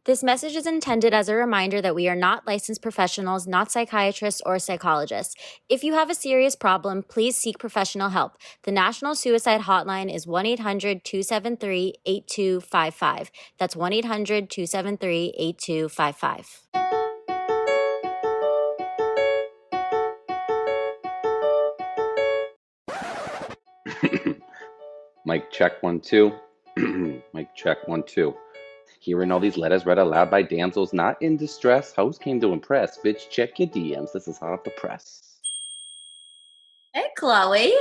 This message is intended as a reminder that we are not licensed professionals, not psychiatrists or psychologists. If you have a serious problem, please seek professional help. The National Suicide Hotline is 1-800-273-8255. That's 1-800-273-8255. Mic check 1 2. Mic check 1 2. Hearing all these letters read aloud by damsels not in distress. Host came to impress. Bitch, check your DMs. This is hot off the press. Hey, Chloe.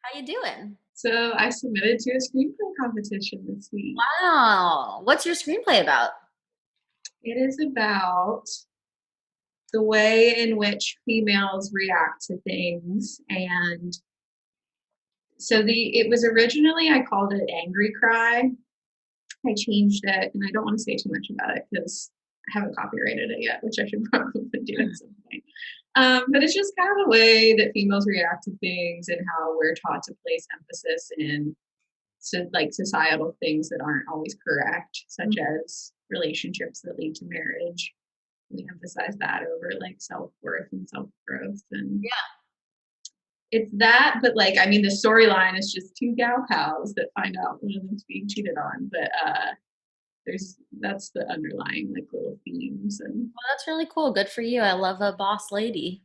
How you doing? So I submitted to a screenplay competition this week. Wow. What's your screenplay about? It is about the way in which females react to things. And so it was originally, I called it Angry Cry. I changed it, and I don't want to say too much about it because I haven't copyrighted it yet, which I should probably do at some point. But it's just kind of the way that females react to things and how we're taught to place emphasis in societal things that aren't always correct, such as relationships that lead to marriage. We emphasize that over like self-worth and self-growth. And it's that, but the storyline is just two gal pals that find out one of them's being cheated on. But that's the underlying little themes. And well, that's really cool. Good for you. I love a boss lady.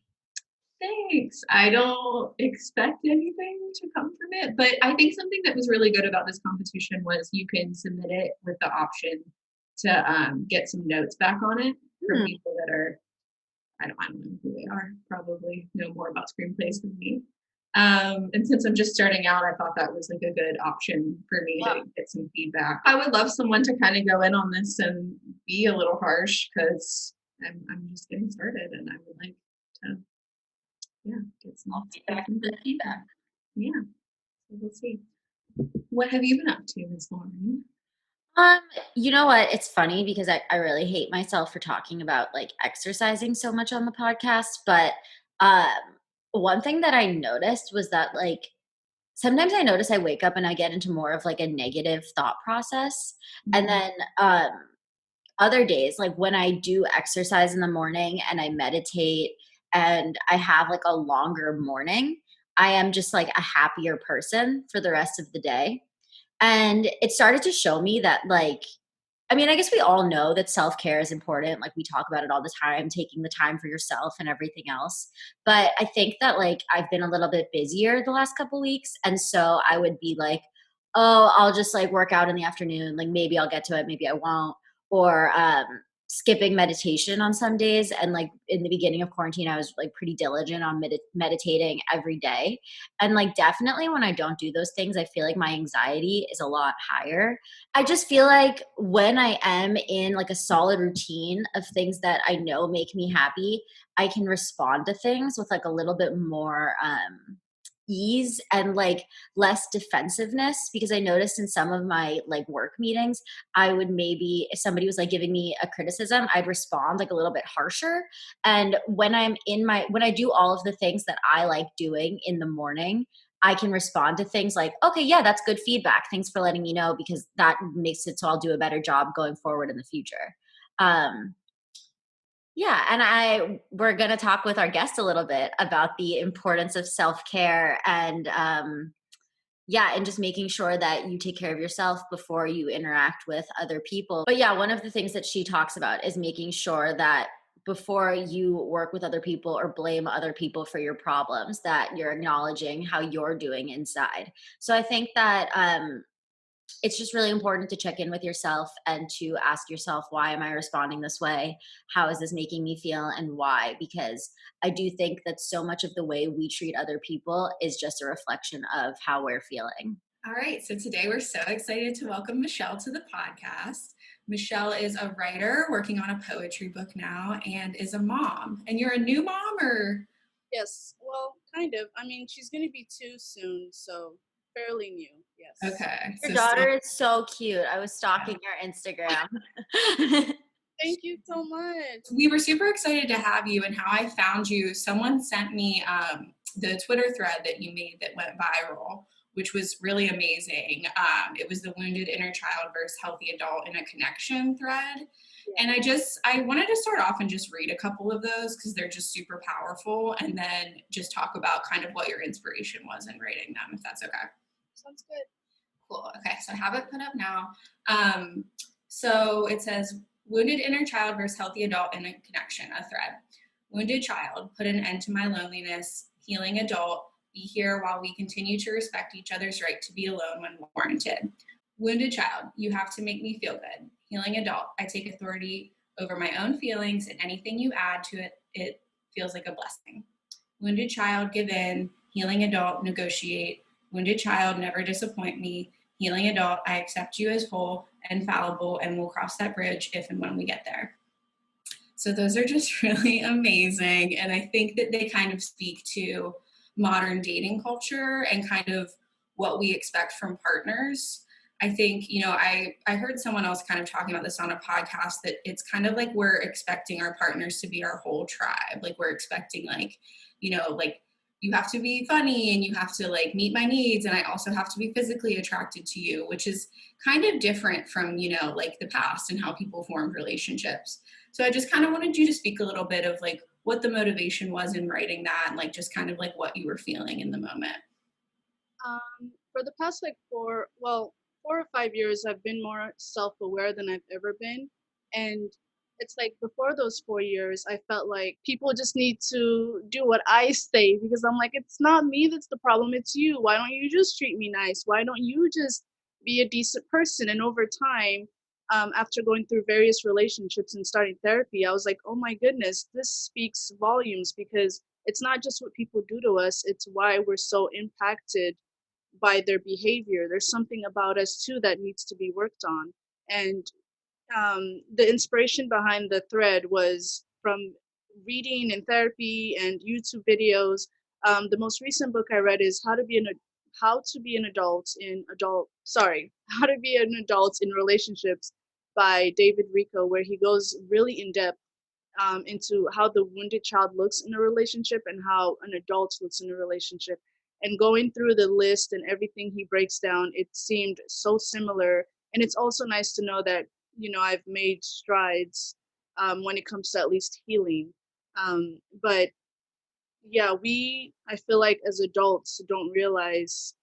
Thanks. I don't expect anything to come from it, but I think something that was really good about this competition was you can submit it with the option to get some notes back on it from people that are, I don't know who they are, probably know more about screenplays than me. And since I'm just starting out, I thought that was like a good option for me to get some feedback. I would love someone to kind of go in on this and be a little harsh because I'm just getting started, and I would like to get some feedback. Yeah, so we'll see. What have you been up to, Ms. Lauren? You know what? It's funny because I really hate myself for talking about like exercising so much on the podcast, but one thing that I noticed was that like sometimes I notice I wake up and I get into more of like a negative thought process. And then other days, like when I do exercise in the morning and I meditate and I have like a longer morning, I am just like a happier person for the rest of the day. And it started to show me that like, I mean, I guess we all know that self-care is important. Like we talk about it all the time, taking the time for yourself and everything else. But I think that like I've been a little bit busier the last couple weeks. And so I would be like, oh, I'll just like work out in the afternoon. Like maybe I'll get to it, maybe I won't. Or skipping meditation on some days. And like in the beginning of quarantine, I was like pretty diligent on meditating every day. And like definitely when I don't do those things, I feel like my anxiety is a lot higher. I just feel like when I am in like a solid routine of things that I know make me happy, I can respond to things with like a little bit more ease and like less defensiveness, because I noticed in some of my like work meetings, I would maybe, if somebody was like giving me a criticism, I'd respond like a little bit harsher. And when when I do all of the things that I like doing in the morning, I can respond to things like, okay, yeah, that's good feedback. Thanks for letting me know, because that makes it so I'll do a better job going forward in the future. Yeah, and we're going to talk with our guest a little bit about the importance of self-care and and just making sure that you take care of yourself before you interact with other people. But yeah, one of the things that she talks about is making sure that before you work with other people or blame other people for your problems, that you're acknowledging how you're doing inside. So I think that it's just really important to check in with yourself and to ask yourself, why am I responding this way? How is this making me feel, and why? Because I do think that so much of the way we treat other people is just a reflection of how we're feeling. All right, so today we're so excited to welcome Michelle to the podcast. Michelle is a writer working on a poetry book now and is a mom. And you're a new mom, or? Yes, well, kind of. I mean, she's going to be 2 soon, so fairly new, yes. Okay. Your daughter is so cute. I was stalking your Instagram. Thank you so much. We were super excited to have you, and how I found you, someone sent me the Twitter thread that you made that went viral, which was really amazing. It was the Wounded Inner Child versus Healthy Adult in a Connection thread. Yeah. And I wanted to start off and just read a couple of those because they're just super powerful, and then just talk about kind of what your inspiration was in writing them, if that's okay. Sounds good. Cool. Okay, so I have it put up now. So it says, wounded inner child versus healthy adult in a connection, a thread. Wounded child, put an end to my loneliness. Healing adult, be here while we continue to respect each other's right to be alone when warranted. Wounded child, you have to make me feel good. Healing adult, I take authority over my own feelings, and anything you add to it, it feels like a blessing. Wounded child, give in. Healing adult, negotiate. Wounded child, never disappoint me. Healing adult, I accept you as whole and fallible, and we'll cross that bridge if and when we get there. So those are just really amazing. And I think that they kind of speak to modern dating culture and kind of what we expect from partners. I think, I heard someone else kind of talking about this on a podcast, that it's kind of like we're expecting our partners to be our whole tribe. Like we're expecting like you have to be funny and you have to like meet my needs, and I also have to be physically attracted to you, which is kind of different from, like the past and how people formed relationships. So I just kind of wanted you to speak a little bit of like what the motivation was in writing that, and like just kind of like what you were feeling in the moment. For the past like 4 or 5 years, I've been more self-aware than I've ever been. And it's like before those 4 years, I felt like people just need to do what I say, because I'm like, it's not me that's the problem, it's you. Why don't you just treat me nice? Why don't you just be a decent person? And over time, after going through various relationships and starting therapy, I was like, oh my goodness, this speaks volumes, because it's not just what people do to us, it's why we're so impacted by their behavior. There's something about us too that needs to be worked on. And the inspiration behind the thread was from reading and therapy and YouTube videos. The most recent book I read is How to Be an Adult in How to Be an Adult in Relationships by David Rico, where he goes really in depth into how the wounded child looks in a relationship and how an adult looks in a relationship. And going through the list and everything he breaks down, it seemed so similar. And it's also nice to know that, I've made strides when it comes to at least healing. But yeah, I feel like as adults don't realize,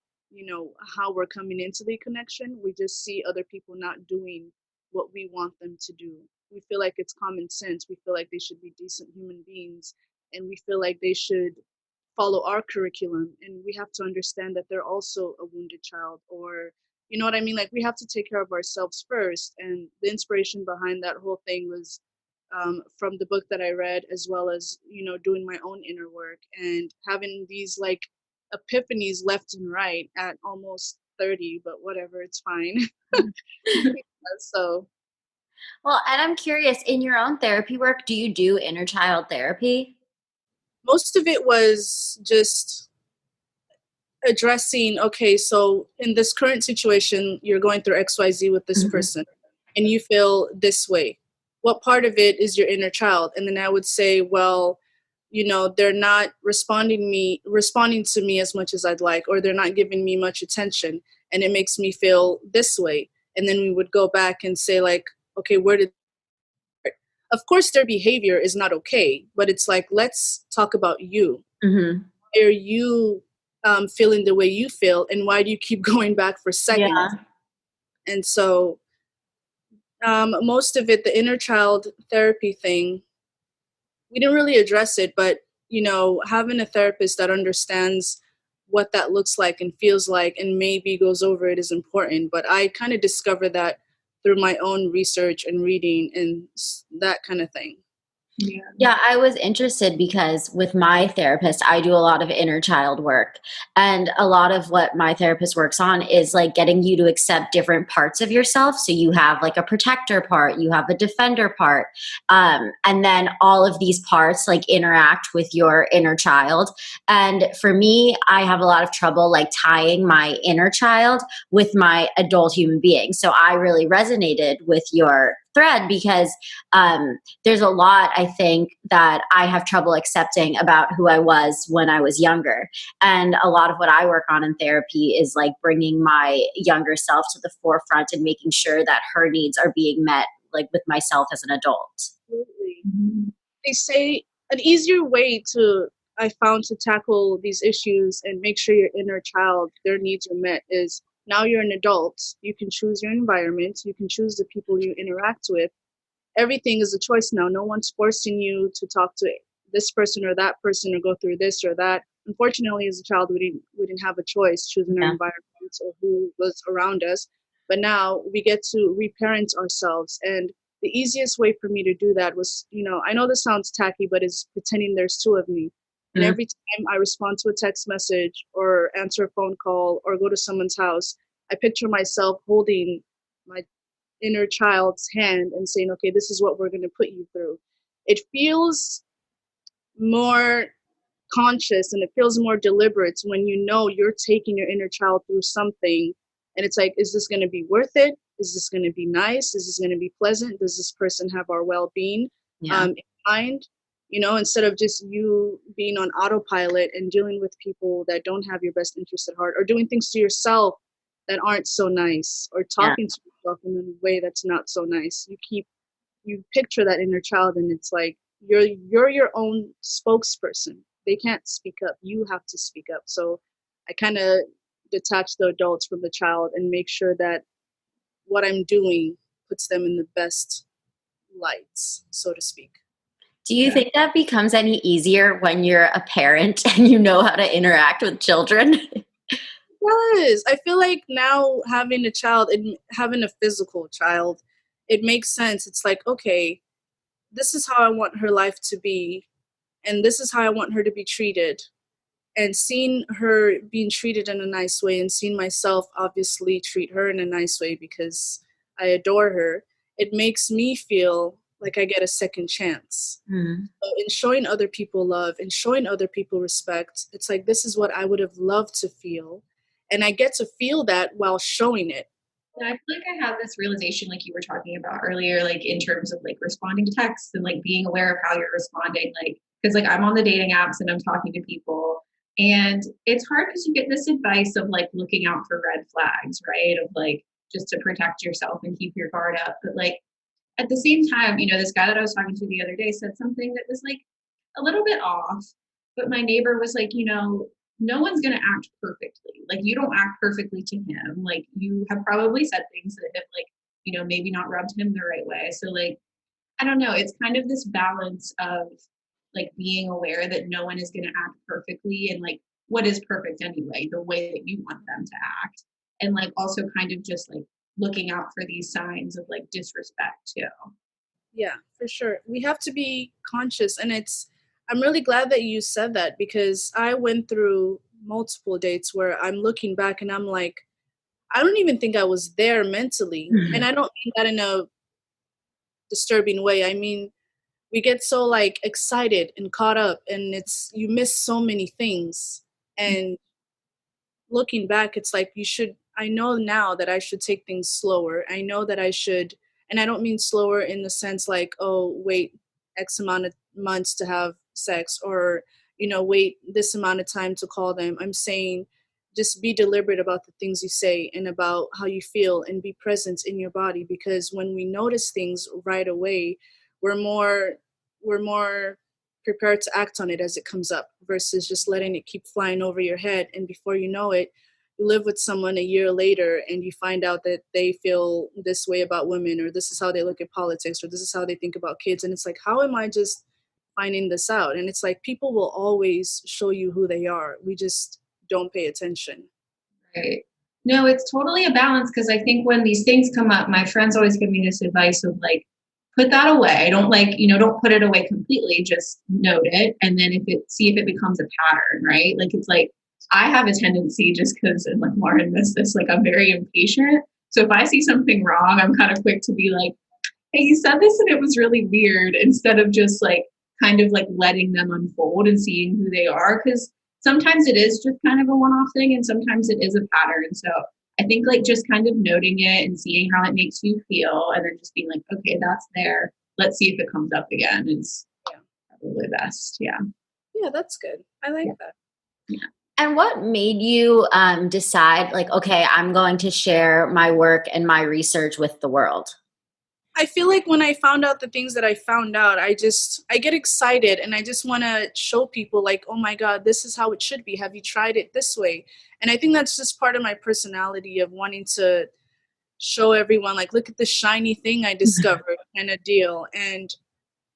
how we're coming into the connection. We just see other people not doing what we want them to do. We feel like it's common sense. We feel like they should be decent human beings, and we feel like they should follow our curriculum, and we have to understand that they're also a wounded child, or you know what I mean, like we have to take care of ourselves first. And the inspiration behind that whole thing was from the book that I read, as well as doing my own inner work and having these like epiphanies left and right at almost 30, but whatever, it's fine. So Well, and I'm curious, in your own therapy work, do you do inner child therapy? most of it was just addressing, okay, so in this current situation, you're going through XYZ with this person and you feel this way. What part of it is your inner child? And then I would say, well, they're not responding to me as much as I'd like, or they're not giving me much attention, and it makes me feel this way. And then we would go back and say like, okay, of course their behavior is not okay, but it's like, let's talk about you. Mm-hmm. Are you feeling the way you feel, and why do you keep going back for seconds? Yeah. And so most of it, the inner child therapy thing, we didn't really address it, but having a therapist that understands what that looks like and feels like and maybe goes over it is important. But I kind of discovered that through my own research and reading and that kind of thing. Yeah, I was interested because with my therapist, I do a lot of inner child work. And a lot of what my therapist works on is like getting you to accept different parts of yourself. So you have like a protector part, you have a defender part. And then all of these parts like interact with your inner child. And for me, I have a lot of trouble like tying my inner child with my adult human being. So I really resonated with your thread because there's a lot, I think, that I have trouble accepting about who I was when I was younger. And a lot of what I work on in therapy is like bringing my younger self to the forefront and making sure that her needs are being met like with myself as an adult. Absolutely. Mhm. They say an easier way to I found to tackle these issues and make sure your inner child, their needs are met is now you're an adult. You can choose your environment. You can choose the people you interact with. Everything is a choice now. No one's forcing you to talk to this person or that person or go through this or that. Unfortunately, as a child, we didn't have a choice choosing our Yeah. environments or who was around us. But now we get to reparent ourselves. And the easiest way for me to do that was, I know this sounds tacky, but it's pretending there's two of me. And Mm. every time I respond to a text message or answer a phone call or go to someone's house, I picture myself holding my inner child's hand and saying, okay, this is what we're going to put you through. It feels more conscious and it feels more deliberate when you know you're taking your inner child through something. And it's like, is this going to be worth it? Is this going to be nice? Is this going to be pleasant? Does this person have our well-being Yeah. in mind? Instead of just you being on autopilot and dealing with people that don't have your best interest at heart, or doing things to yourself that aren't so nice, or Yeah. talking to yourself in a way that's not so nice. You picture that inner child, and it's like you're your own spokesperson. They can't speak up. You have to speak up. So I kind of detach the adults from the child and make sure that what I'm doing puts them in the best lights, so to speak. Do you Yeah. think that becomes any easier when you're a parent and you know how to interact with children? Yes, I feel like now having a child and having a physical child, it makes sense. It's like, okay, this is how I want her life to be, and this is how I want her to be treated. And seeing her being treated in a nice way and seeing myself obviously treat her in a nice way because I adore her, it makes me feel like I get a second chance. Mm. So in showing other people love and showing other people respect, it's like this is what I would have loved to feel. And I get to feel that while showing it. And I feel like I have this realization, like you were talking about earlier, like in terms of like responding to texts and like being aware of how you're responding. Like, because like I'm on the dating apps and I'm talking to people, and it's hard because you get this advice of like looking out for red flags, right? Of like just to protect yourself and keep your guard up. But like at the same time, this guy that I was talking to the other day said something that was like a little bit off, but my neighbor was like, no one's going to act perfectly. Like you don't act perfectly to him. Like you have probably said things that have like, maybe not rubbed him the right way. So like, I don't know. It's kind of this balance of like being aware that no one is going to act perfectly and like what is perfect anyway, the way that you want them to act. And like also kind of just like looking out for these signs of like disrespect too. Yeah, for sure. We have to be conscious. And I'm really glad that you said that because I went through multiple dates where I'm looking back and I'm like, I don't even think I was there mentally. And I don't mean that in a disturbing way. I mean, we get so like excited and caught up and you miss so many things. And looking back, it's like I know now that I should take things slower. I know that I should, and I don't mean slower in the sense like, oh, wait X amount of months to have sex or, wait this amount of time to call them. I'm saying just be deliberate about the things you say and about how you feel and be present in your body because when we notice things right away, we're more prepared to act on it as it comes up versus just letting it keep flying over your head. And before you know it, you live with someone a year later and you find out that they feel this way about women or this is how they look at politics or this is how they think about kids. And it's like, how am I just finding this out? And it's like, people will always show you who they are. We just don't pay attention. Right. No, it's totally a balance because I think when these things come up, my friends always give me this advice of like, put that away. Don't don't put it away completely. Just note it. And then see if it becomes a pattern, right? Like, it's like, I have a tendency just because, and like Lauren missed this, like I'm very impatient. So if I see something wrong, I'm kind of quick to be like, hey, you said this and it was really weird instead of just like kind of like letting them unfold and seeing who they are. Because sometimes it is just kind of a one-off thing and sometimes it is a pattern. So I think like just kind of noting it and seeing how it makes you feel and then just being like, okay, that's there. Let's see if it comes up again is probably best. Yeah. Yeah, that's good. I like that. Yeah. And what made you decide like, okay, I'm going to share my work and my research with the world? I feel like when I found out the things that I found out, I get excited and I just want to show people like, oh my God, this is how it should be. Have you tried it this way? And I think that's just part of my personality of wanting to show everyone like, look at this shiny thing I discovered kind of deal. And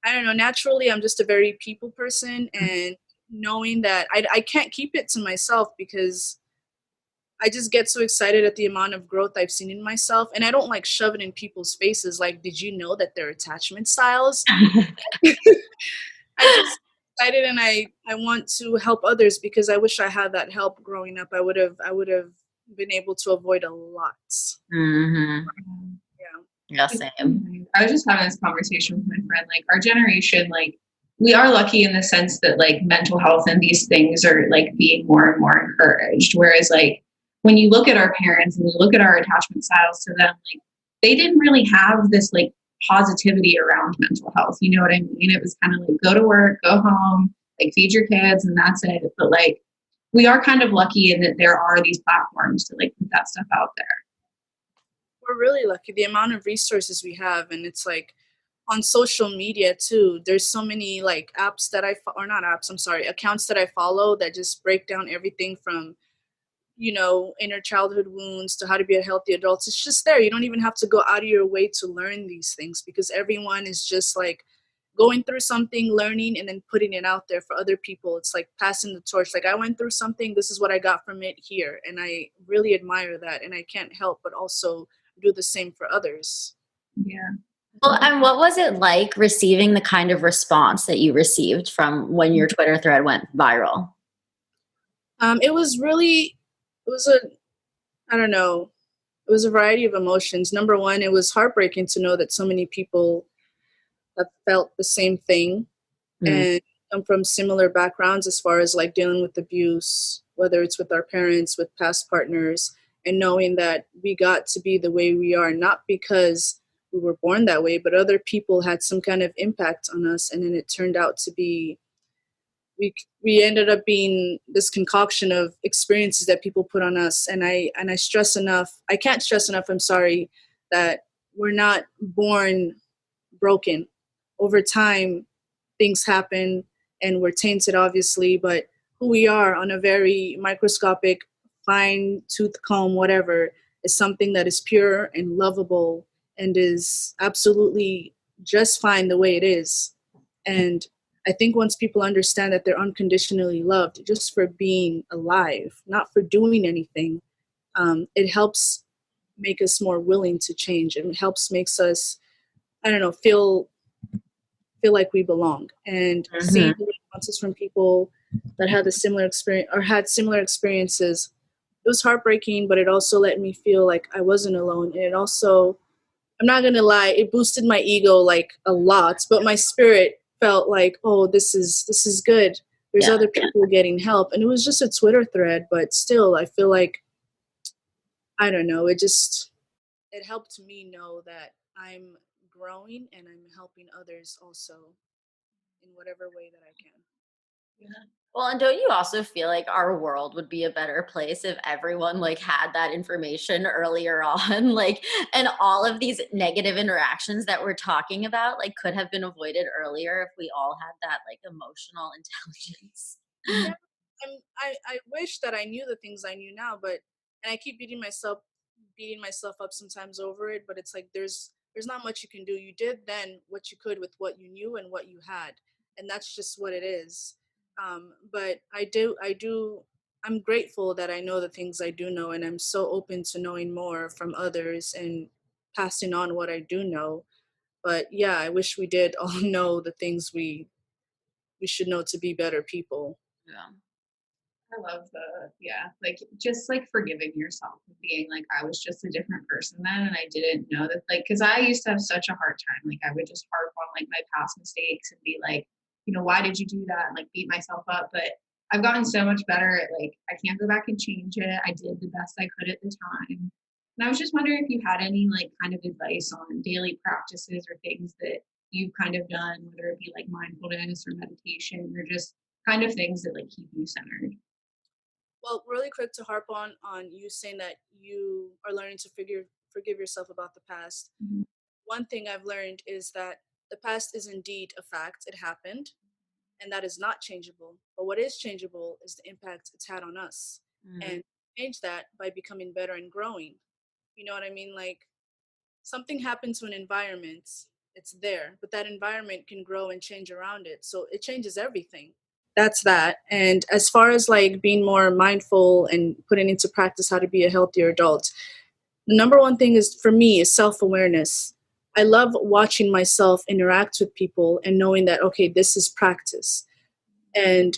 I don't know, naturally, I'm just a very people person, and knowing that I can't keep it to myself because I just get so excited at the amount of growth I've seen in myself, and I don't like shove it in people's faces. Like, did you know that there are attachment styles? I just excited, and I want to help others because I wish I had that help growing up. I would have been able to avoid a lot. Mm-hmm. Yeah. Yeah, same. I was just having this conversation with my friend. Like our generation, like we are lucky in the sense that like mental health and these things are like being more and more encouraged. Whereas like when you look at our parents and you look at our attachment styles to them, like they didn't really have this like positivity around mental health. You know what I mean? It was kind of like go to work, go home, like feed your kids, and that's it. But like we are kind of lucky in that there are these platforms to like put that stuff out there. We're really lucky the amount of resources we have, and it's like on social media too. There's so many like apps that or not apps, I'm sorry, accounts that I follow that just break down everything from inner childhood wounds to how to be a healthy adult. It's just there. You don't even have to go out of your way to learn these things because everyone is just like going through something, learning, and then putting it out there for other people. It's like passing the torch. Like I went through something, this is what I got from it here. And I really admire that. And I can't help but also do the same for others. Yeah. Well, and what was it like receiving the kind of response that you received from when your Twitter thread went viral? It was really, it was a, I don't know, it was a variety of emotions. Number one, it was heartbreaking to know that so many people have felt the same thing Mm. and come from similar backgrounds as far as like dealing with abuse, whether it's with our parents, with past partners, and knowing that we got to be the way we are, not because we were born that way, but other people had some kind of impact on us. And then it turned out to be, we ended up being this concoction of experiences that people put on us. And I stress enough, I can't stress enough, I'm sorry, that we're not born broken. Over time, things happen and we're tainted, obviously, but who we are on a very microscopic, fine tooth comb, whatever, is something that is pure and lovable and is absolutely just fine the way it is. And I think once people understand that they're unconditionally loved just for being alive, not for doing anything, it helps make us more willing to change, and it helps makes us, I don't know, feel like we belong. And Mm-hmm. seeing the responses from people that had a similar experience or had similar experiences, it was heartbreaking, but it also let me feel like I wasn't alone. And it also, I'm not gonna lie, it boosted my ego like a lot, but my spirit felt like, oh, this is good. There's Yeah. other people getting help. And it was just a Twitter thread, but still I feel like, I don't know, it helped me know that I'm growing and I'm helping others also in whatever way that I can. Well, and don't you also feel like our world would be a better place if everyone like had that information earlier on? Like, and all of these negative interactions that we're talking about, like, could have been avoided earlier if we all had that like emotional intelligence. Yeah, I wish that I knew the things I knew now, but and I keep beating myself up sometimes over it, but it's like there's not much you can do. You did then what you could with what you knew and what you had, and that's just what it is. But I'm grateful that I know the things I do know, and I'm so open to knowing more from others and passing on what I do know. But yeah, I wish we did all know the things we should know to be better people. Yeah. I love like just like forgiving yourself and being like, I was just a different person then and I didn't know that, like, because I used to have such a hard time. Like, I would just harp on like my past mistakes and be like, why did you do that? And like beat myself up. But I've gotten so much better at like, I can't go back and change it. I did the best I could at the time. And I was just wondering if you had any like kind of advice on daily practices or things that you've kind of done, whether it be like mindfulness or meditation or just kind of things that like keep you centered. Well, really quick to harp on you saying that you are learning to forgive yourself about the past. Mhm. one thing I've learned is that the past is indeed a fact. It happened, and that is not changeable. But what is changeable is the impact it's had on us. Mm. And change that by becoming better and growing. You know what I mean? Like something happens to an environment, it's there, but that environment can grow and change around it. So it changes everything. That's that. And as far as like being more mindful and putting into practice how to be a healthier adult, the number one thing is for me is self-awareness. I love watching myself interact with people and knowing that okay, this is practice. And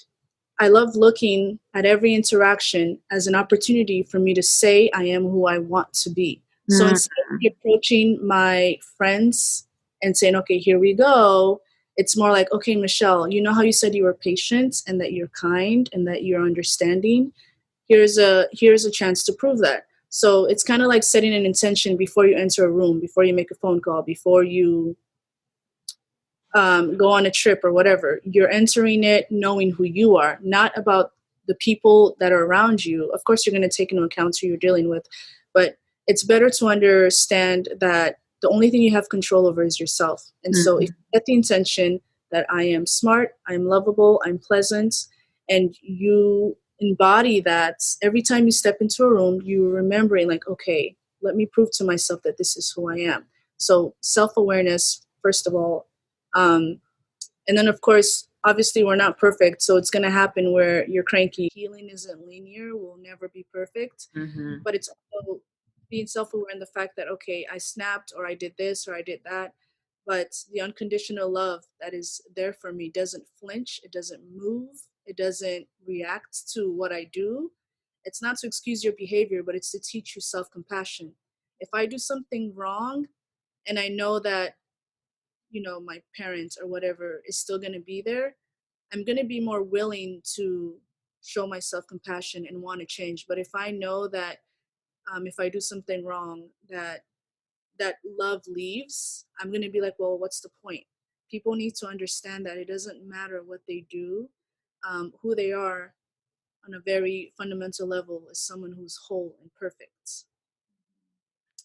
I love looking at every interaction as an opportunity for me to say I am who I want to be. So Mm. instead of me approaching my friends and saying, okay, here we go, it's more like, okay, Michelle, you know how you said you were patient and that you're kind and that you're understanding? Here's a chance to prove that. So it's kind of like setting an intention before you enter a room, before you make a phone call, before you go on a trip or whatever. You're entering it knowing who you are, not about the people that are around you. Of course, you're going to take into account who you're dealing with, but it's better to understand that the only thing you have control over is yourself. And so if Mhm. you set the intention that I am smart, I'm lovable, I'm pleasant, and you embody that every time you step into a room, you're remembering, like, okay, let me prove to myself that this is who I am. So self awareness, first of all, um, and then, of course, obviously, we're not perfect. So it's going to happen where you're cranky. Healing isn't linear, we'll never be perfect. Mhm. But it's also being self aware in the fact that, okay, I snapped or I did this or I did that. But the unconditional love that is there for me doesn't flinch, it doesn't move, it doesn't react to what I do. It's not to excuse your behavior, but it's to teach you self compassion. If I do something wrong and I know that my parents or whatever is still going to be there, I'm going to be more willing to show myself compassion and want to change. But if I know that if I do something wrong, that love leaves, I'm going to be like, well, what's the point? People need to understand that it doesn't matter what they do. Who they are on a very fundamental level is someone who's whole and perfect.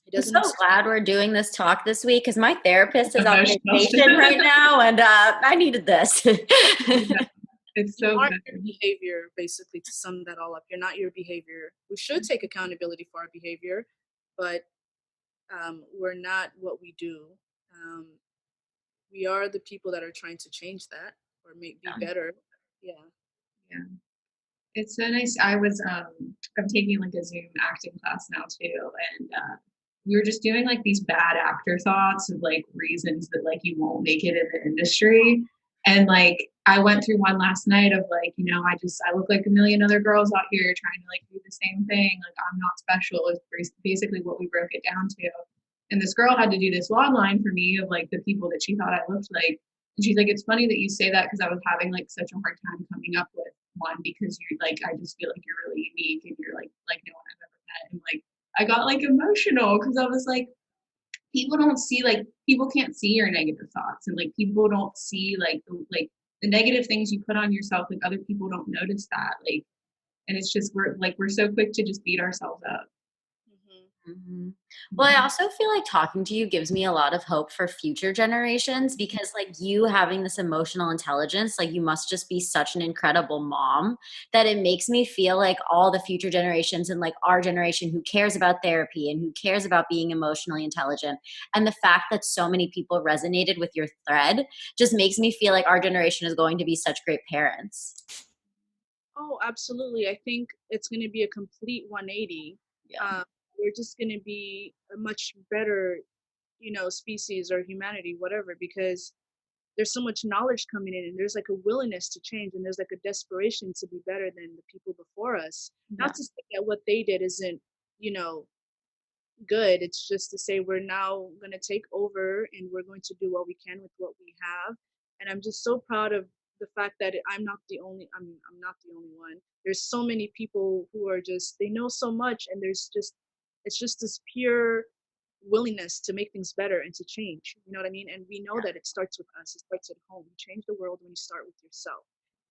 It I'm doesn't so excuse glad we're doing this talk this week because my therapist is on Emotional. vacation right now, and I needed this. It's you so aren't your good. behavior, basically, to sum that all up. You're not your behavior. We should take accountability for our behavior, but we're not what we do. Um, we are the people that are trying to change that or make be better. Yeah. Yeah. It's so nice. I'm taking like a Zoom acting class now too, and we were just doing like these bad actor thoughts of like reasons that like you won't make it in the industry. And like I went through one last night of like, I look like a million other girls out here trying to like do the same thing. Like I'm not special is basically what we broke it down to. And this girl had to do this log line for me of like the people that she thought I looked like. And she's like, it's funny that you say that because I was having like such a hard time coming up with one because you're like, I just feel like you're really unique and you're like no one I've ever met. And like I got like emotional because I was like, people can't see your negative thoughts and like people don't see the negative things you put on yourself. Like other people don't notice that. Like and it's just we're so quick to just beat ourselves up. Mhm. Well, I also feel like talking to you gives me a lot of hope for future generations because, like, you having this emotional intelligence, like, you must just be such an incredible mom that it makes me feel like all the future generations and, like, our generation who cares about therapy and who cares about being emotionally intelligent. And the fact that so many people resonated with your thread just makes me feel like our generation is going to be such great parents. Oh, absolutely. I think it's going to be a complete 180. Yeah. We're just going to be a much better, species or humanity, whatever, because there's so much knowledge coming in and there's like a willingness to change and there's like a desperation to be better than the people before us. Yeah. Not to say that what they did isn't, you know, good. It's just to say we're now going to take over and we're going to do what we can with what we have. And I'm just so proud of the fact that I'm not the only. I mean, I'm not the only one. There's so many people who are just they know so much, and it's just this pure willingness to make things better and to change. You know what I mean? And we know that it starts with us. It starts at home. You change the world when you start with yourself.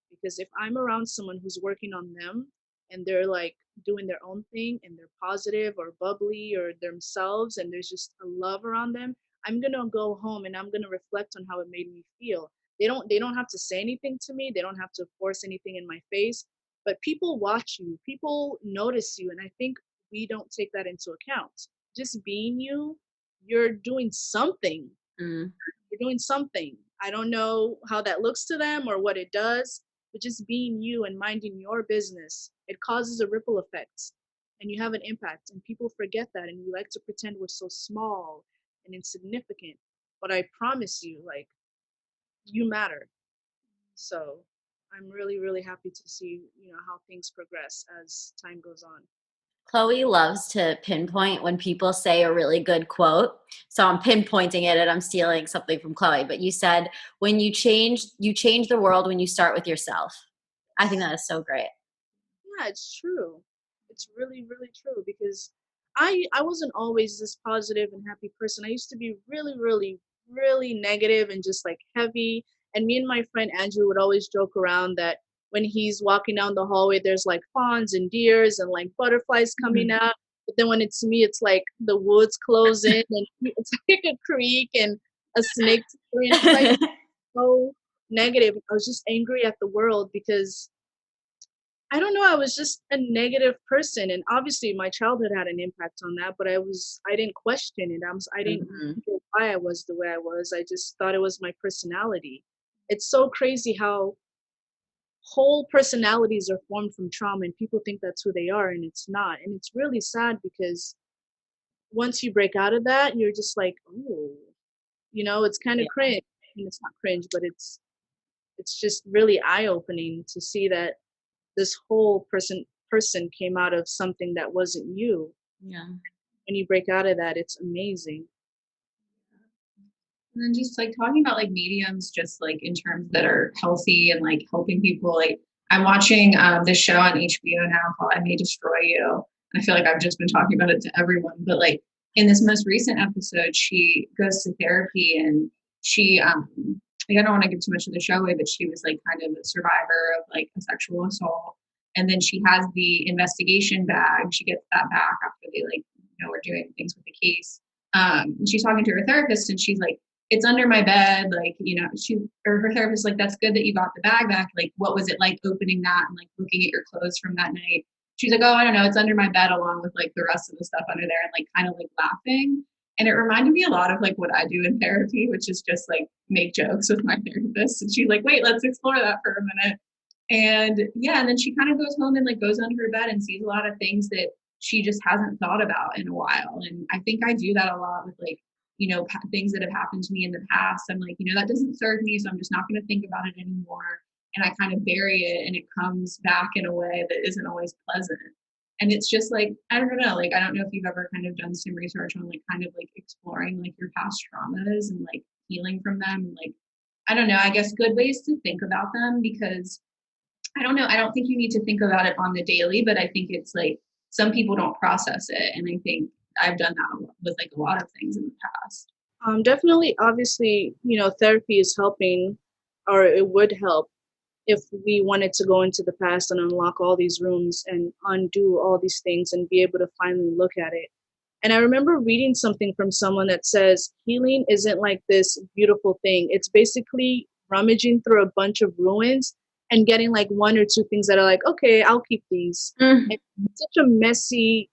Because if I'm around someone who's working on them and they're like doing their own thing and they're positive or bubbly or themselves and there's just a love around them, I'm gonna go home and I'm gonna reflect on how it made me feel. They don't have to say anything to me. They don't have to force anything in my face. But people watch you. People notice you, and I think we don't take that into account. Just being you, you're doing something. Mm. You're doing something. I don't know how that looks to them or what it does, but just being you and minding your business, it causes a ripple effect and you have an impact. And people forget that and we like to pretend we're so small and insignificant. But I promise you, like, you matter. So I'm really, really happy to see, how things progress as time goes on. Chloe loves to pinpoint when people say a really good quote. So I'm pinpointing it and I'm stealing something from Chloe. But you said, when you change the world when you start with yourself. I think that is so great. Yeah, it's true. It's really, really true because I wasn't always this positive and happy person. I used to be really, really, really negative and just like heavy. And me and my friend Andrew would always joke around that when he's walking down the hallway, there's like fawns and deers and like butterflies coming Mhm. out. But then when it's me, it's like the woods close in and it's like a creek and a snake because I so negative. I was just angry at the world because I don't know, I was just a negative person, and obviously my childhood had an impact on that, but I didn't question it. I didn't Mhm. know why I was the way I was. I just thought it was my personality. It's so crazy how whole personalities are formed from trauma and people think that's who they are and it's not. And it's really sad because once you break out of that, you're just like, oh, it's kind of Yeah. cringe. I mean, it's not cringe, but it's just really eye-opening to see that this whole person came out of something that wasn't you. Yeah. When you break out of that, it's amazing. And then just like talking about like mediums, just like in terms that are healthy and like helping people. Like I'm watching this show on HBO now called I May Destroy You. And I feel like I've just been talking about it to everyone. But like in this most recent episode, she goes to therapy and she like I don't want to give too much of the show away, but she was like kind of a survivor of like a sexual assault. And then she has the investigation bag. She gets that back after they like, were doing things with the case. And she's talking to her therapist and she's like, it's under my bed. Like, her therapist, like, that's good that you got the bag back. Like, what was it like opening that and like looking at your clothes from that night? She's like, oh, I don't know. It's under my bed along with like the rest of the stuff under there and like kind of like laughing. And it reminded me a lot of like what I do in therapy, which is just like make jokes with my therapist. And she's like, wait, let's explore that for a minute. And yeah, and then she kind of goes home and like goes under her bed and sees a lot of things that she just hasn't thought about in a while. And I think I do that a lot with like, things that have happened to me in the past. I'm like, that doesn't serve me. So I'm just not going to think about it anymore. And I kind of bury it and it comes back in a way that isn't always pleasant. And it's just like, I don't know, like, I don't know if you've ever kind of done some research on like kind of like exploring like your past traumas and like healing from them. And like, I don't know, I guess good ways to think about them because I don't know. I don't think you need to think about it on the daily, but I think it's like some people don't process it. And I think I've done that with like a lot of things in the past. Definitely, obviously, therapy is helping, or it would help if we wanted to go into the past and unlock all these rooms and undo all these things and be able to finally look at it. And I remember reading something from someone that says healing isn't like this beautiful thing. It's basically rummaging through a bunch of ruins and getting like one or two things that are like, okay, I'll keep these. Mm. And it's such a messy,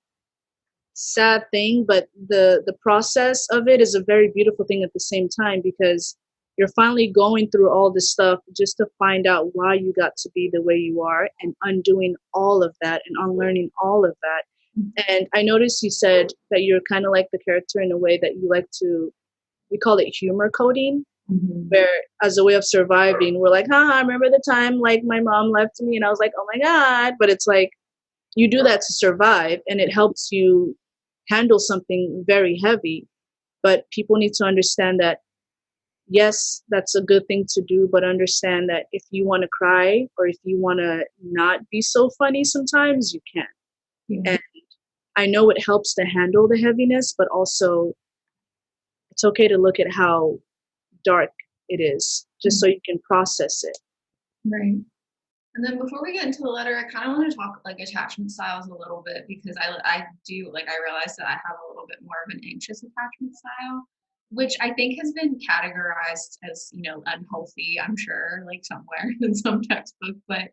sad thing, but the process of it is a very beautiful thing at the same time because you're finally going through all this stuff just to find out why you got to be the way you are and undoing all of that and unlearning all of that. And I noticed you said that you're kind of like the character in a way that you like to, we call it humor coding, where as a way of surviving, we're like, I remember the time like my mom left me and I was like, oh my God. But it's like you do that to survive and it helps you handle something very heavy. But people need to understand that, yes, that's a good thing to do, but understand that if you want to cry or if you want to not be so funny sometimes, you can. Yeah. And I know it helps to handle the heaviness, but also it's okay to look at how dark it is just so you can process it. Right. And then before we get into the letter, I kind of want to talk like attachment styles a little bit because I do like I realize that I have a little bit more of an anxious attachment style. which I think has been categorized as, unhealthy, I'm sure, like somewhere in some textbook, but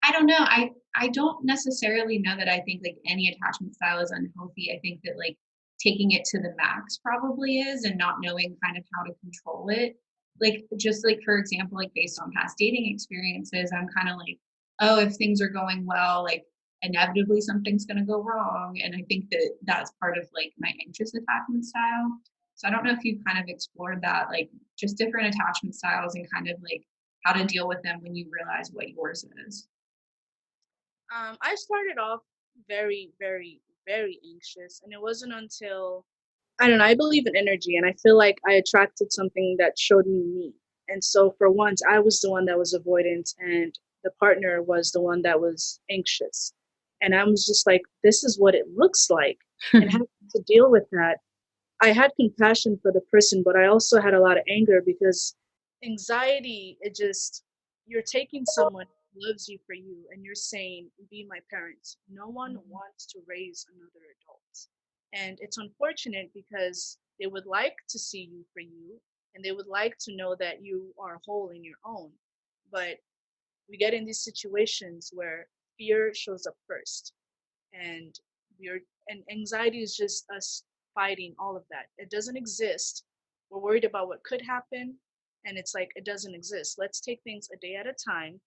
I don't know. I don't necessarily know that I think like any attachment style is unhealthy. I think that like taking it to the max probably is, and not knowing kind of how to control it. Like just like for example, like based on past dating experiences, I'm kind of like, oh, if things are going well, like inevitably something's going to go wrong, and I think that that's part of like my anxious attachment style. So I don't know if you've kind of explored that, like just different attachment styles and kind of like how to deal with them when you realize what yours is. I started off very, very, very anxious, and it wasn't until I don't know. I believe in energy, and I feel like I attracted something that showed me me. And so, for once, I was the one that was avoidant, and the partner was the one that was anxious. And I was just like, this is what it looks like, and having to deal with that. I had compassion for the person, but I also had a lot of anger because anxiety, it just, you're taking someone who loves you for you and you're saying, be my parents. No one wants to raise another adult. And it's unfortunate because they would like to see you for you and they would like to know that you are whole in your own. But we get in these situations where fear shows up first and we're and anxiety is just us fighting all of that. It doesn't exist. We're worried about what could happen, and it's like it doesn't exist. Let's take things a day at a time.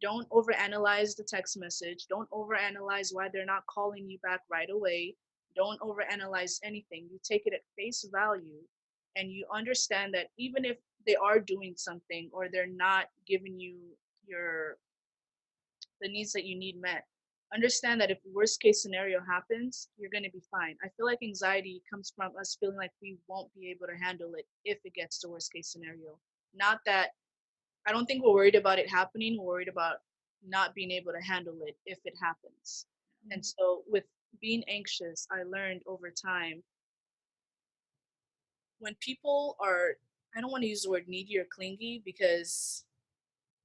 Don't overanalyze the text message. Don't overanalyze why they're not calling you back right away. Don't overanalyze anything. You take it at face value and you understand that even if they are doing something or they're not giving you your the needs that you need met, understand that if worst case scenario happens, you're going to be fine. I feel like anxiety comes from us feeling like we won't be able to handle it if it gets to worst case scenario. Not that I don't think we're worried about it happening, we're worried about not being able to handle it if it happens. And so with being anxious, I learned over time when people are, I don't want to use the word needy or clingy because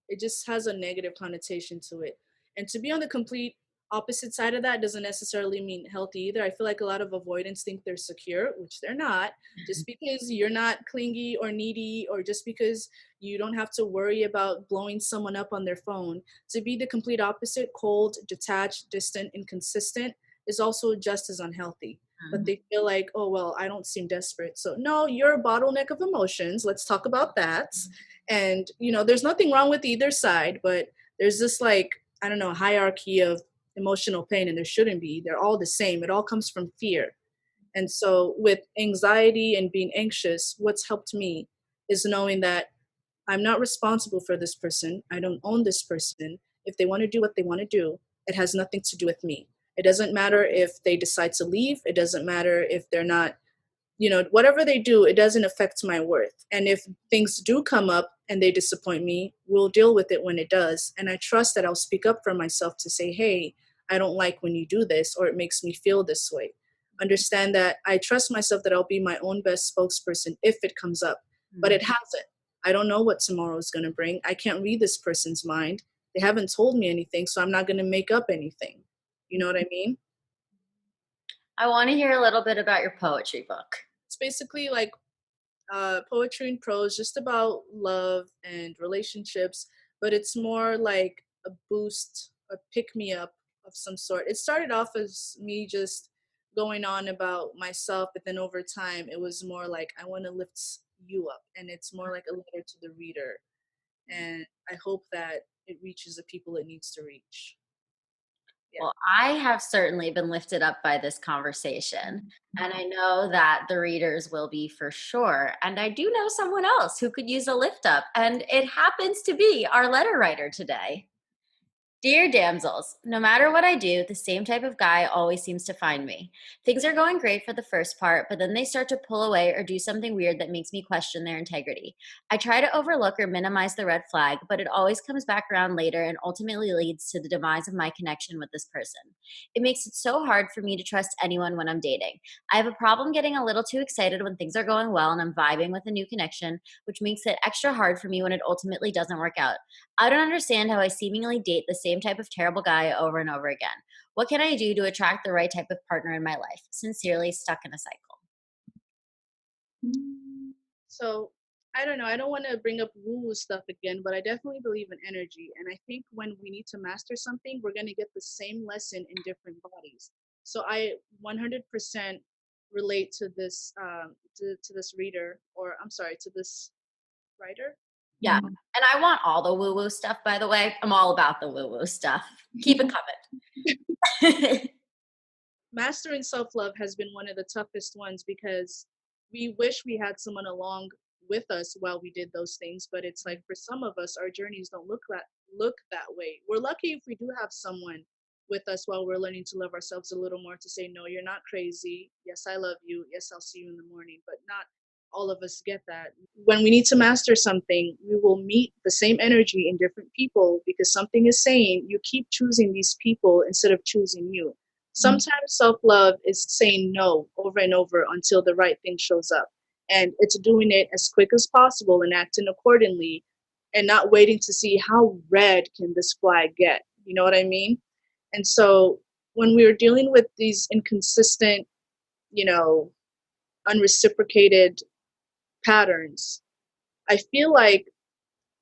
it just has a negative connotation to it. And to be on the complete opposite side of that doesn't necessarily mean healthy either. I feel like a lot of avoidants think they're secure, which they're not. Just because you're not clingy or needy, or just because you don't have to worry about blowing someone up on their phone, to be the complete opposite, cold, detached, distant, inconsistent, is also just as unhealthy. But they feel like, oh, well, I don't seem desperate. So, no, you're a bottleneck of emotions. Let's talk about that. And there's nothing wrong with either side, but there's this, like, I don't know, hierarchy of emotional pain, and there shouldn't be. They're all the same. It all comes from fear. And so with anxiety and being anxious, what's helped me is knowing that I'm not responsible for this person. I don't own this person. If they want to do what they want to do, it has nothing to do with me. It doesn't matter if they decide to leave. It doesn't matter if they're not, whatever they do, it doesn't affect my worth. And if things do come up and they disappoint me, we'll deal with it when it does. And I trust that I'll speak up for myself to say, hey, I don't like when you do this, or it makes me feel this way. Understand that I trust myself that I'll be my own best spokesperson if it comes up, but it hasn't. I don't know what tomorrow is going to bring. I can't read this person's mind. They haven't told me anything, so I'm not going to make up anything. You know what I mean? I want to hear a little bit about your poetry book. It's basically like poetry and prose, just about love and relationships, but it's more like a boost, a pick me up of some sort. It started off as me just going on about myself, but then over time, it was more like I want to lift you up, and it's more like a letter to the reader. And I hope that it reaches the people it needs to reach. Yeah. Well, I have certainly been lifted up by this conversation, and I know that the readers will be for sure. And I do know someone else who could use a lift up, and it happens to be our letter writer today. Dear damsels, no matter what I do, the same type of guy always seems to find me. Things are going great for the first part, but then they start to pull away or do something weird that makes me question their integrity. I try to overlook or minimize the red flag, but it always comes back around later and ultimately leads to the demise of my connection with this person. It makes it so hard for me to trust anyone when I'm dating. I have a problem getting a little too excited when things are going well and I'm vibing with a new connection, which makes it extra hard for me when it ultimately doesn't work out. I don't understand how I seemingly date the same type of terrible guy over and over again. What can I do to attract the right type of partner in my life? Sincerely, stuck in a cycle. So I don't know. I don't want to bring up woo-woo stuff again, but I definitely believe in energy. And I think when we need to master something, we're going to get the same lesson in different bodies. So I 100% relate to this to this reader, or I'm sorry, to this writer. Yeah. Mhm. And I want all the woo woo stuff, by the way. I'm all about the woo woo stuff. Keep it coming. Mastering self-love has been one of the toughest ones because we wish we had someone along with us while we did those things, but it's like for some of us our journeys don't look that way. We're lucky if we do have someone with us while we're learning to love ourselves a little more, to say no, you're not crazy, yes I love you, yes I'll see you in the morning, but not all of us get that. When we need to master something, we will meet the same energy in different people because something is saying you keep choosing these people instead of choosing you. Sometimes self love is saying no over and over until the right thing shows up. And it's doing it as quick as possible and acting accordingly and not waiting to see how red can this flag get. You know what I mean? And so when we are dealing with these inconsistent, you know, unreciprocated patterns, I feel like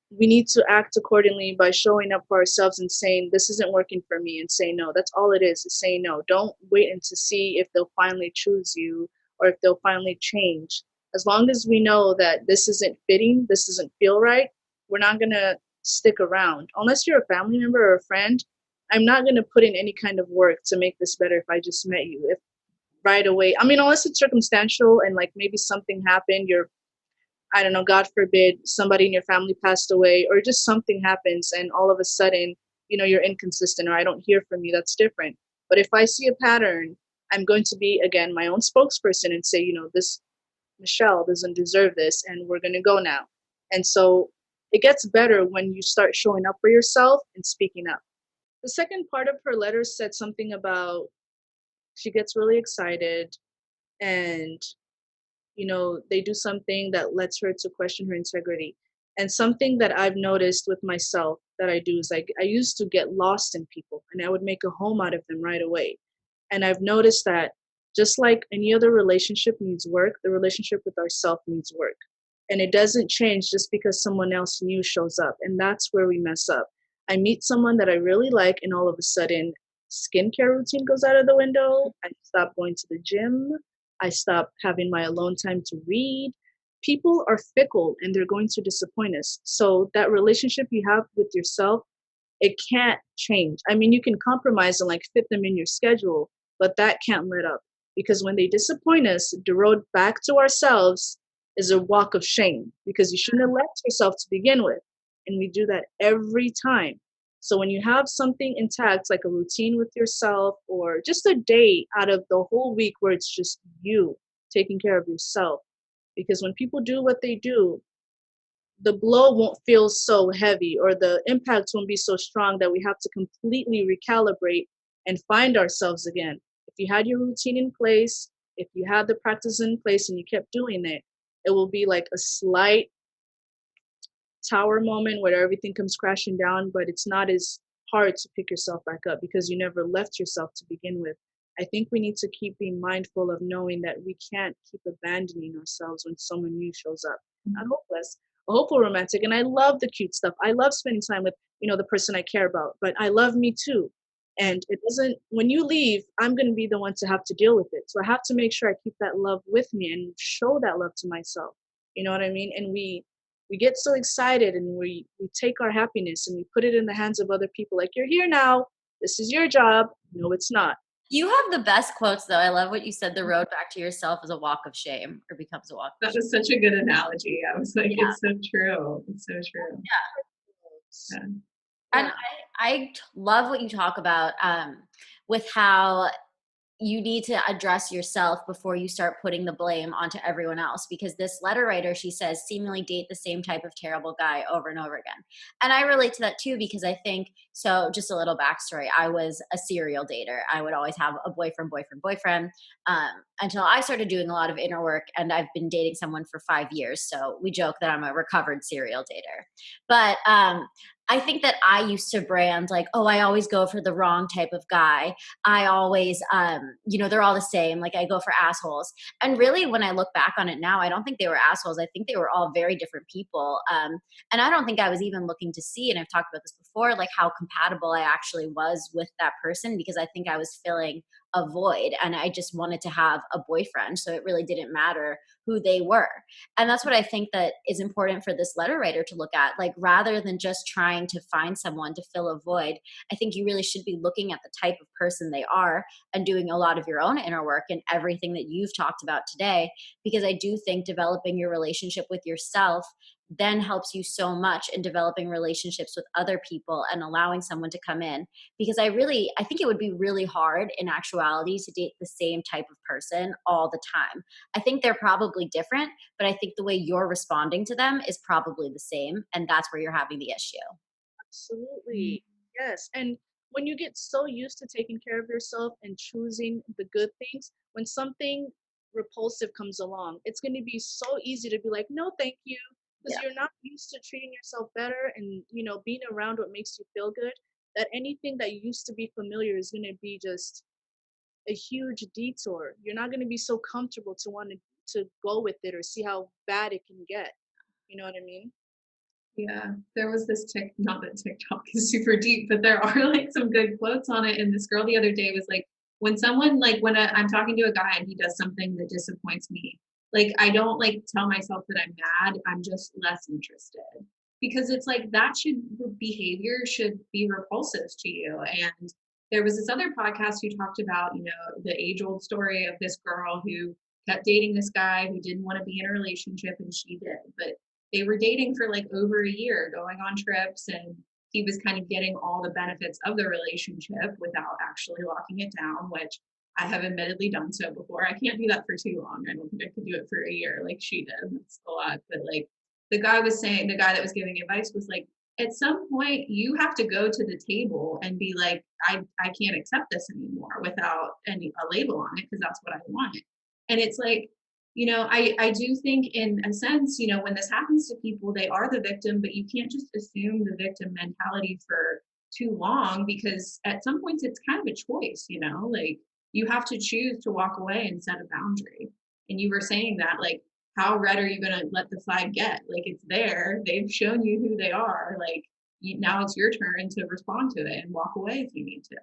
we need to act accordingly by showing up for ourselves and saying this isn't working for me, and say no. That's all it is saying no. Don't wait and to see if they'll finally choose you or if they'll finally change. As long as we know that this isn't fitting, this doesn't feel right, we're not going to stick around. Unless you're a family member or a friend, I'm not going to put in any kind of work to make this better if I just met you. If right away, I mean, unless it's circumstantial and like maybe something happened, you're, I don't know, God forbid, somebody in your family passed away, or just something happens and all of a sudden, you're inconsistent or I don't hear from you, that's different. But if I see a pattern, I'm going to be, again, my own spokesperson and say, this Michelle doesn't deserve this and we're going to go now. And so it gets better when you start showing up for yourself and speaking up. The second part of her letter said something about she gets really excited and they do something that lets her to question her integrity. And something that I've noticed with myself that I do is like I used to get lost in people and I would make a home out of them right away. And I've noticed that just like any other relationship needs work, the relationship with ourself needs work. And it doesn't change just because someone else new shows up. And that's where we mess up. I meet someone that I really like, and all of a sudden, skincare routine goes out of the window. I stop going to the gym. I stop having my alone time to read. People are fickle and they're going to disappoint us. So, that relationship you have with yourself, it can't change. I mean, you can compromise and like fit them in your schedule, but that can't let up because when they disappoint us, the road back to ourselves is a walk of shame because you shouldn't have left yourself to begin with. And we do that every time. So when you have something intact, like a routine with yourself or just a day out of the whole week where it's just you taking care of yourself, because when people do what they do, the blow won't feel so heavy or the impact won't be so strong that we have to completely recalibrate and find ourselves again. If you had your routine in place, if you had the practice in place and you kept doing it, it will be like a slight tower moment where everything comes crashing down, but it's not as hard to pick yourself back up because you never left yourself to begin with. I think we need to keep being mindful of knowing that we can't keep abandoning ourselves when someone new shows up. Not hopeless, a hopeful romantic. And I love the cute stuff. I love spending time with, the person I care about, but I love me too. And it doesn't, when you leave, I'm going to be the one to have to deal with it. So I have to make sure I keep that love with me and show that love to myself. You know what I mean? And we get so excited and we take our happiness and we put it in the hands of other people. Like, you're here now. This is your job. No, it's not. You have the best quotes, though. I love what you said. The road back to yourself is a walk of shame, or becomes a walk of That shame. was such a good analogy. I was like, Yeah. it's so true. It's so true. Yeah. And I love what you talk about with how you need to address yourself before you start putting the blame onto everyone else, because this letter writer, she says, seemingly date the same type of terrible guy over and over again. And I relate to that too, because I think, so just a little backstory, I was a serial dater. I would always have a boyfriend, until I started doing a lot of inner work, and I've been dating someone for 5 years. So we joke that I'm a recovered serial dater. But I think that I used to brand like, oh, I always go for the wrong type of guy. I always, they're all the same. Like I go for assholes. And really, when I look back on it now, I don't think they were assholes. I think they were all very different people. And I don't think I was even looking to see, and I've talked about this before, like how compatible I actually was with that person, because I think I was filling a void and I just wanted to have a boyfriend. So it really didn't matter who they were. And that's what I think that is important for this letter writer to look at. Like, rather than just trying to find someone to fill a void, I think you really should be looking at the type of person they are and doing a lot of your own inner work and everything that you've talked about today. Because I do think developing your relationship with yourself then helps you so much in developing relationships with other people and allowing someone to come in. Because I think it would be really hard in actuality to date the same type of person all the time. I think they're probably different, but I think the way you're responding to them is probably the same, and that's where you're having the issue. Mm. Absolutely. Yes. And when you get so used to taking care of yourself and choosing the good things, when something repulsive comes along, it's going to be so easy to be like, no, thank you. Because Yeah. you're not used to treating yourself better and, being around what makes you feel good, that anything that used to be familiar is going to be just a huge detour. You're not going to be so comfortable to want to go with it or see how bad it can get. You know what I mean? Yeah, there was this not that TikTok is super deep, but there are like some good quotes on it. And this girl the other day was like, when someone like when I'm talking to a guy and he does something that disappoints me, like I don't like tell myself that I'm mad. I'm just less interested because it's like that should behavior should be repulsive to you. And there was this other podcast who talked about, the age old story of this girl who kept dating this guy who didn't want to be in a relationship and she did, but they were dating for like over a year, going on trips, and he was kind of getting all the benefits of the relationship without actually locking it down, which I have admittedly done so before. I can't do that for too long. I don't think I could do it for a year like she did. That's a lot. But like the guy that was giving advice was like, at some point you have to go to the table and be like, I can't accept this anymore without a label on it because that's what I want. And it's like, I do think in a sense, when this happens to people, they are the victim, but you can't just assume the victim mentality for too long because at some points it's kind of a choice, like you have to choose to walk away and set a boundary. And you were saying that, like, how red are you going to let the flag get? Like, it's there. They've shown you who they are. Like, now it's your turn to respond to it and walk away if you need to.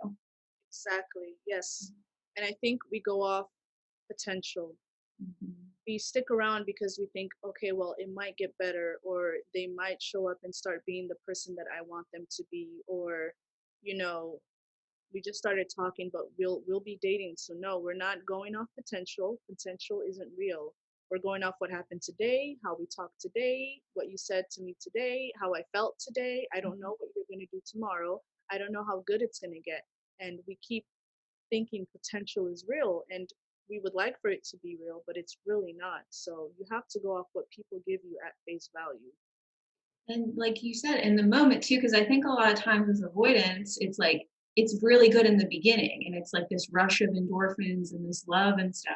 Exactly. Yes. And I think we go off potential. Mhm. We stick around because we think, okay, well, it might get better, or they might show up and start being the person that I want them to be, or, you know, we just started talking, but we'll be dating. So no, we're not going off potential. Potential isn't real. We're going off what happened today, how we talked today, what you said to me today, how I felt today. I don't know what you're going to do tomorrow. I don't know how good it's going to get. And we keep thinking potential is real, and we would like for it to be real, but it's really not. So you have to go off what people give you at face value. And like you said, in the moment too, because I think a lot of times with avoidance, it's like it's really good in the beginning and it's like this rush of endorphins and this love and stuff.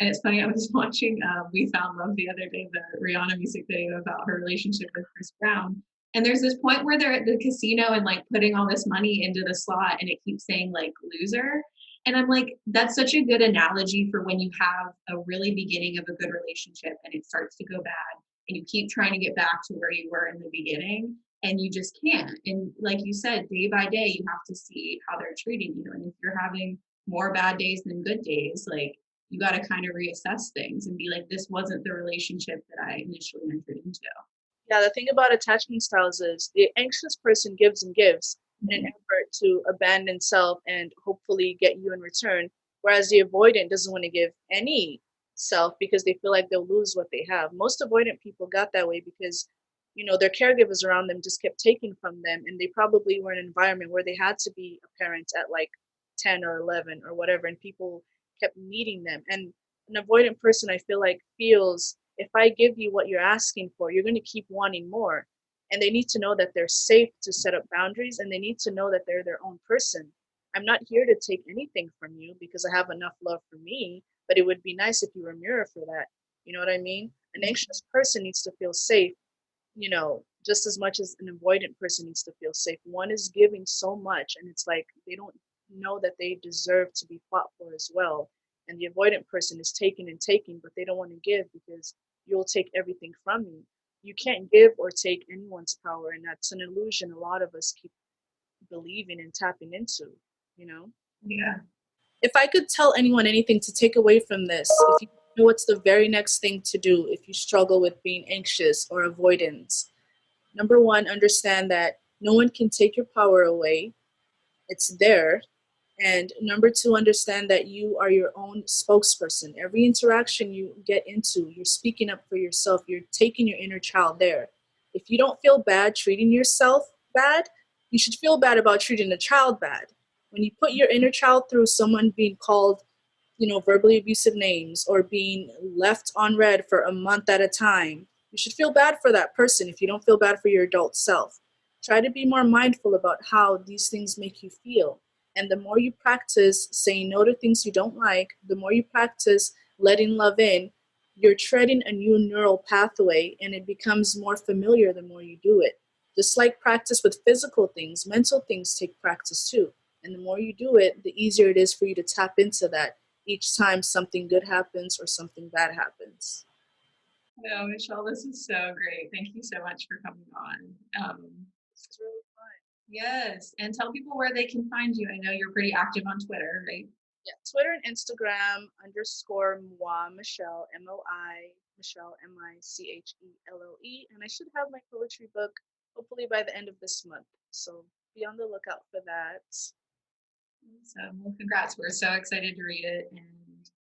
And it's funny, I was watching We Found Love the other day, the Rihanna music video about her relationship with Chris Brown. And there's this point where they're at the casino and like putting all this money into the slot and it keeps saying like loser. And I'm like, that's such a good analogy for when you have a really beginning of a good relationship and it starts to go bad and you keep trying to get back to where you were in the beginning and you just can't. And like you said, day by day you have to see how they're treating you, and if you're having more bad days than good days, like you got to kind of reassess things and be like, this wasn't the relationship that I initially entered into. Yeah, the thing about attachment styles is the anxious person gives and gives in an Mhm. effort to abandon self and hopefully get you in return, whereas the avoidant doesn't want to give any self because they feel like they'll lose what they have. Most avoidant people got that way because, their caregivers around them just kept taking from them, and they probably were in an environment where they had to be a parent at like 10 or 11 or whatever, and people kept needing them. And an avoidant person, I feel like, feels if I give you what you're asking for, you're going to keep wanting more. And they need to know that they're safe to set up boundaries, and they need to know that they're their own person. I'm not here to take anything from you because I have enough love for me, but it would be nice if you were a mirror for that. You know what I mean? An anxious person needs to feel safe, just as much as an avoidant person needs to feel safe. One is giving so much, and it's like they don't know that they deserve to be fought for as well. And the avoidant person is taking and taking, but they don't want to give because you'll take everything from me. You can't give or take anyone's power, and that's an illusion a lot of us keep believing and tapping into, you know? Yeah. If I could tell anyone anything to take away from this, if you know what's the very next thing to do if you struggle with being anxious or avoidance, number one, understand that no one can take your power away. It's there. And number two, understand that you are your own spokesperson. Every interaction you get into, you're speaking up for yourself. You're taking your inner child there. If you don't feel bad treating yourself bad, you should feel bad about treating the child bad. When you put your inner child through someone being called, verbally abusive names or being left on red for a month at a time, you should feel bad for that person if you don't feel bad for your adult self. Try to be more mindful about how these things make you feel. And the more you practice saying no to things you don't like, the more you practice letting love in, you're treading a new neural pathway and it becomes more familiar the more you do it. Just like practice with physical things, mental things take practice too. And the more you do it, the easier it is for you to tap into that each time something good happens or something bad happens. Oh, Michelle, this is so great. Thank you so much for coming on. This is really fun. Yes, and tell people where they can find you. I know you're pretty active on Twitter, right? Yeah, Twitter and Instagram _moi Michelle, MOI Michelle, MICHELLE. And I should have my poetry book hopefully by the end of this month. So be on the lookout for that. Awesome. Well, congrats. We're so excited to read it. And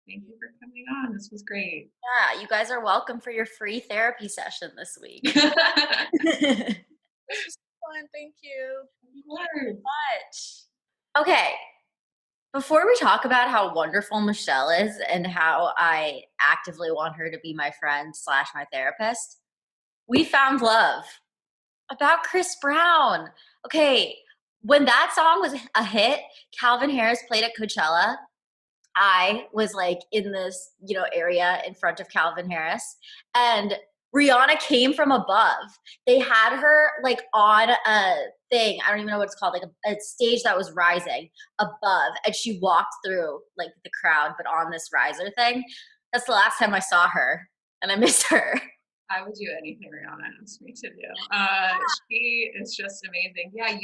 thank you for coming on. This was great. Yeah, you guys are welcome for your free therapy session this week. This was fun. Thank you. Much. Okay. Before we talk about how wonderful Michelle is and how I actively want her to be my friend / my therapist, we found love about Chris Brown. Okay. When that song was a hit, Calvin Harris played at Coachella. I was like in this, area in front of Calvin Harris, and Rihanna came from above. They had her like on a thing. I don't even know what it's called, like a stage that was rising above, and she walked through like the crowd, but on this riser thing. That's the last time I saw her, and I miss her. I would do anything Rihanna asked me to do. She is just amazing. Yeah,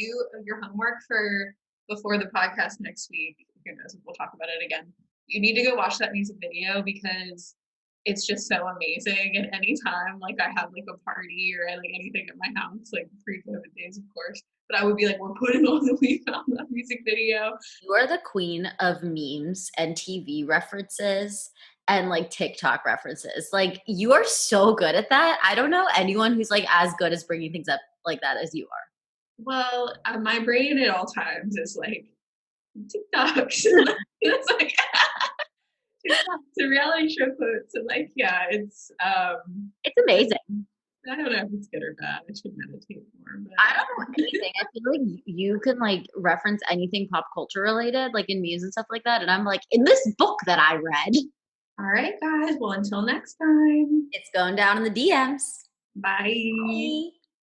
your homework for before the podcast next week, who knows if we'll talk about it again. You need to go watch that music video because it's just so amazing. And anytime like I have like a party or like anything at my house, like pre-COVID days, of course, but I would be like, we're putting on the We Found That music video. You are the queen of memes and TV references and like TikTok references. Like you are so good at that. I don't know anyone who's like as good as bringing things up like that as you are. Well, my brain at all times is like TikToks. It's like TikToks and reality show quotes, and like it's amazing. I don't know if it's good or bad. I should meditate more. But I don't know anything. I feel like you can like reference anything pop culture related, like in memes and stuff like that. And I'm like, in this book that I read. All right, guys. Well, until next time. It's going down in the DMs. Bye. Bye.